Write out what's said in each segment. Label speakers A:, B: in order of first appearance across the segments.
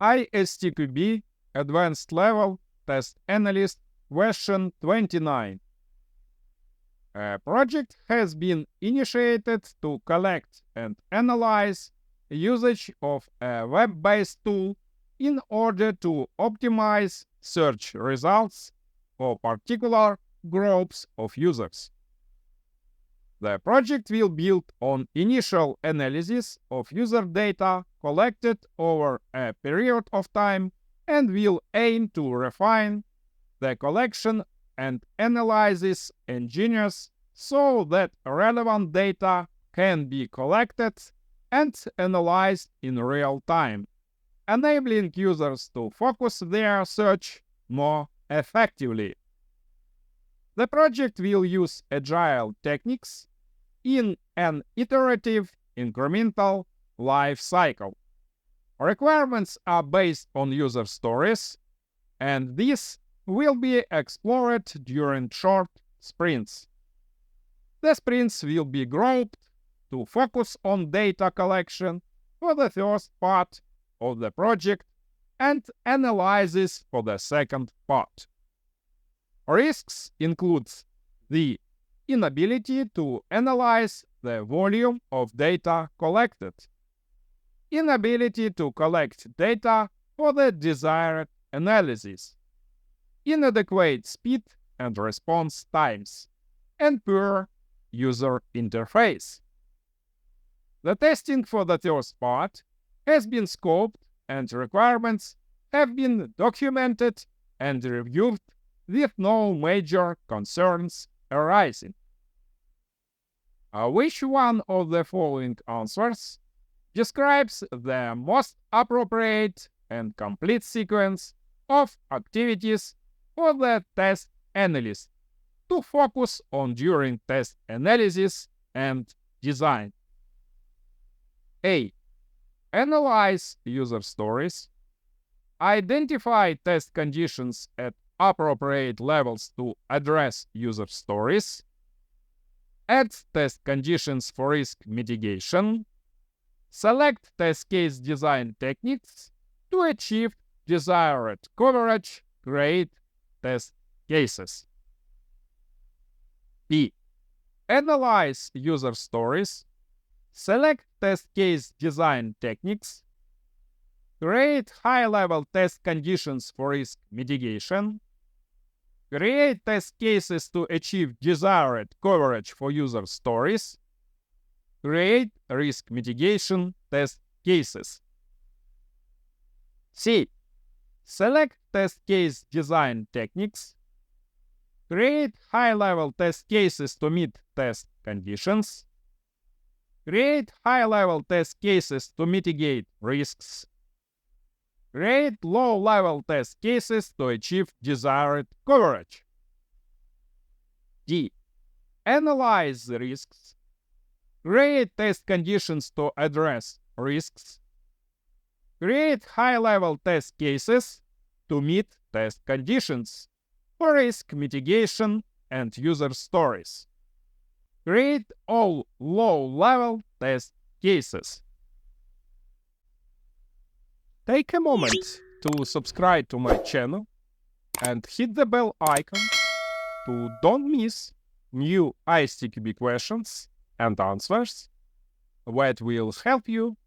A: ISTQB Advanced Level Test Analyst Question 29. A project has been initiated to collect and analyze usage of a web-based tool in order to optimize search results for particular groups of users. The project will build on initial analysis of user data collected over a period of time and will aim to refine the collection and analysis engineers so that relevant data can be collected and analyzed in real time, enabling users to focus their search more effectively. The project will use agile techniques in an iterative, incremental life cycle. Requirements are based on user stories, and these will be explored during short sprints. The sprints will be grouped to focus on data collection for the first part of the project and analysis for the second part. Risks include the inability to analyze the volume of data collected, inability to collect data for the desired analysis, inadequate speed and response times, and poor user interface. The testing for the first part has been scoped and requirements have been documented and reviewed with no major concerns arising. Which one of the following answers describes the most appropriate and complete sequence of activities for the test analyst to focus on during test analysis and design? A. Analyze user stories. Identify test conditions at appropriate levels to address user stories. Add test conditions for risk mitigation. Select test case design techniques to achieve desired coverage. Create test cases. B. Analyze user stories. Select test case design techniques. Create high-level test conditions for risk mitigation. Create test cases to achieve desired coverage for user stories. Create risk mitigation test cases. C. Select test case design techniques. Create high-level test cases to meet test conditions. Create high-level test cases to mitigate risks. Create low-level test cases to achieve desired coverage. D. Analyze the risks. Create test conditions to address risks. Create high-level test cases to meet test conditions for risk mitigation and user stories. Create all low-level test cases. Take a moment to subscribe to my channel and hit the bell icon to don't miss new ISTQB questions and answers that will help you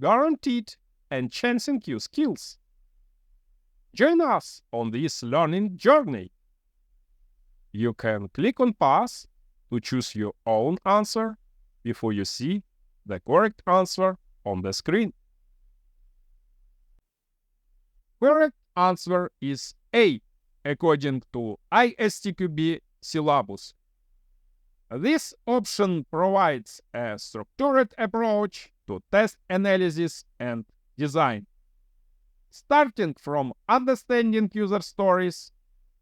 A: guaranteed enhancing your skills. Join us on this learning journey. You can click on pause to choose your own answer before you see the correct answer on the screen. Correct answer is A, according to ISTQB syllabus. This option provides a structured approach to test analysis and design, starting from understanding user stories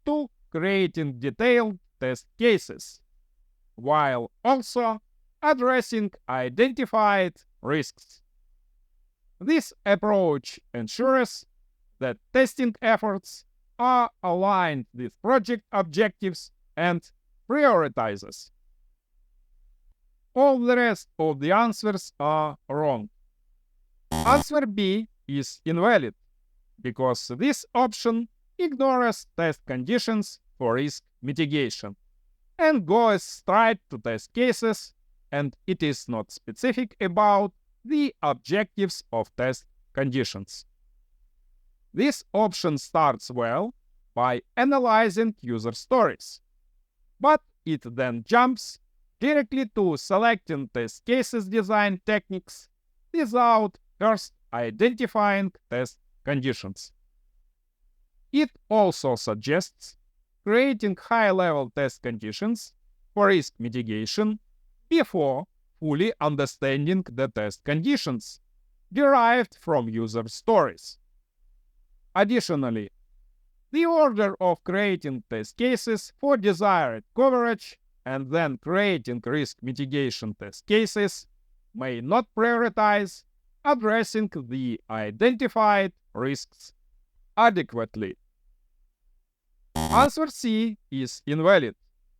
A: to creating detailed test cases, while also addressing identified risks. This approach ensures that testing efforts are aligned with project objectives and prioritizes. All the rest of the answers are wrong. Answer B is invalid because this option ignores test conditions for risk mitigation and goes straight to test cases, and it is not specific about the objectives of test conditions. This option starts well by analyzing user stories, but it then jumps directly to selecting test cases design techniques without first identifying test conditions. It also suggests creating high-level test conditions for risk mitigation before fully understanding the test conditions derived from user stories. Additionally, the order of creating test cases for desired coverage and then creating risk mitigation test cases may not prioritize addressing the identified risks adequately. Answer C is invalid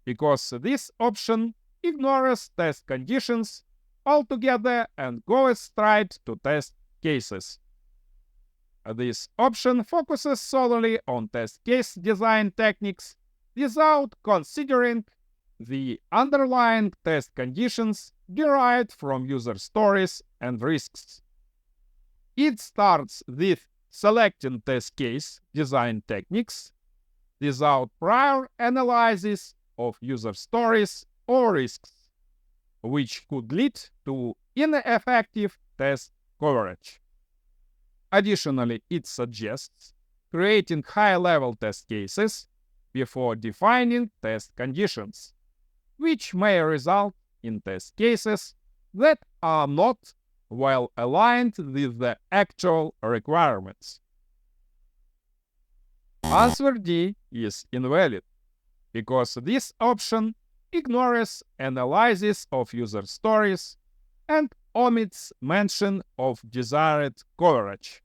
A: because this option ignores test conditions altogether and goes straight to test cases. This option focuses solely on test case design techniques without considering the underlying test conditions derived from user stories and risks. It starts with selecting test case design techniques without prior analysis of user stories or risks, which could lead to ineffective test coverage. Additionally, it suggests creating high-level test cases before defining test conditions, which may result in test cases that are not well aligned with the actual requirements. Answer D is invalid because this option ignores analysis of user stories and omits mention of desired coverage.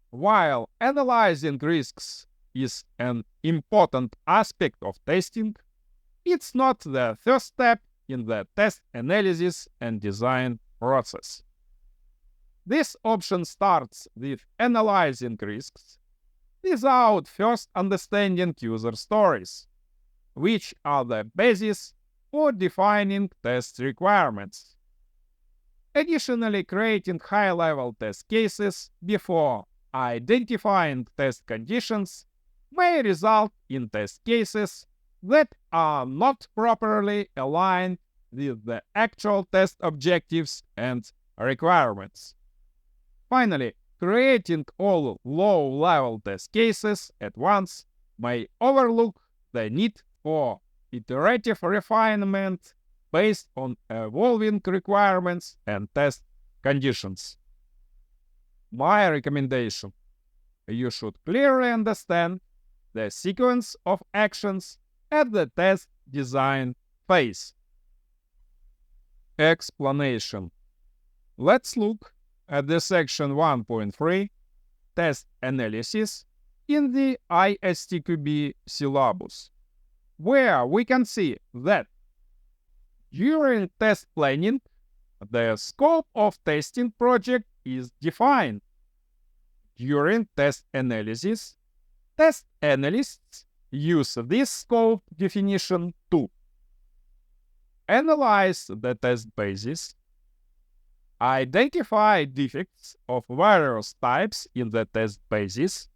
A: While analyzing risks is an important aspect of testing, it's not the first step in the test analysis and design process. This option starts with analyzing risks without first understanding user stories, which are the basis for defining test requirements. Additionally, creating high-level test cases before identifying test conditions may result in test cases that are not properly aligned with the actual test objectives and requirements. Finally, creating all low-level test cases at once may overlook the need for iterative refinement based on evolving requirements and test conditions. My recommendation: you should clearly understand the sequence of actions at the test design phase. Explanation. Let's look at the section 1.3 test analysis in the ISTQB syllabus, where we can see that during test planning, the scope of testing project is defined. During test analysis, test analysts use this scope definition to analyze the test basis, identify defects of various types in the test basis,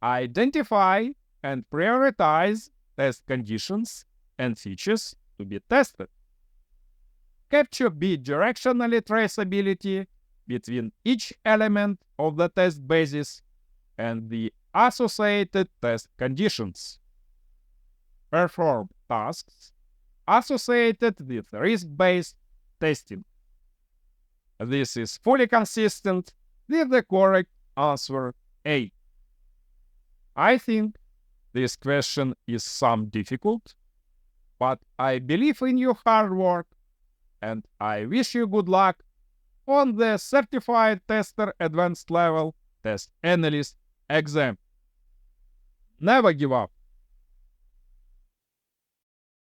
A: identify and prioritize test conditions and features to be tested, capture bidirectionally traceability between each element of the test basis and the associated test conditions, perform tasks associated with risk-based testing. This is fully consistent with the correct answer A. I think this question is some difficult, but I believe in your hard work and I wish you good luck on the Certified Tester Advanced Level Test Analyst exam. Never give up.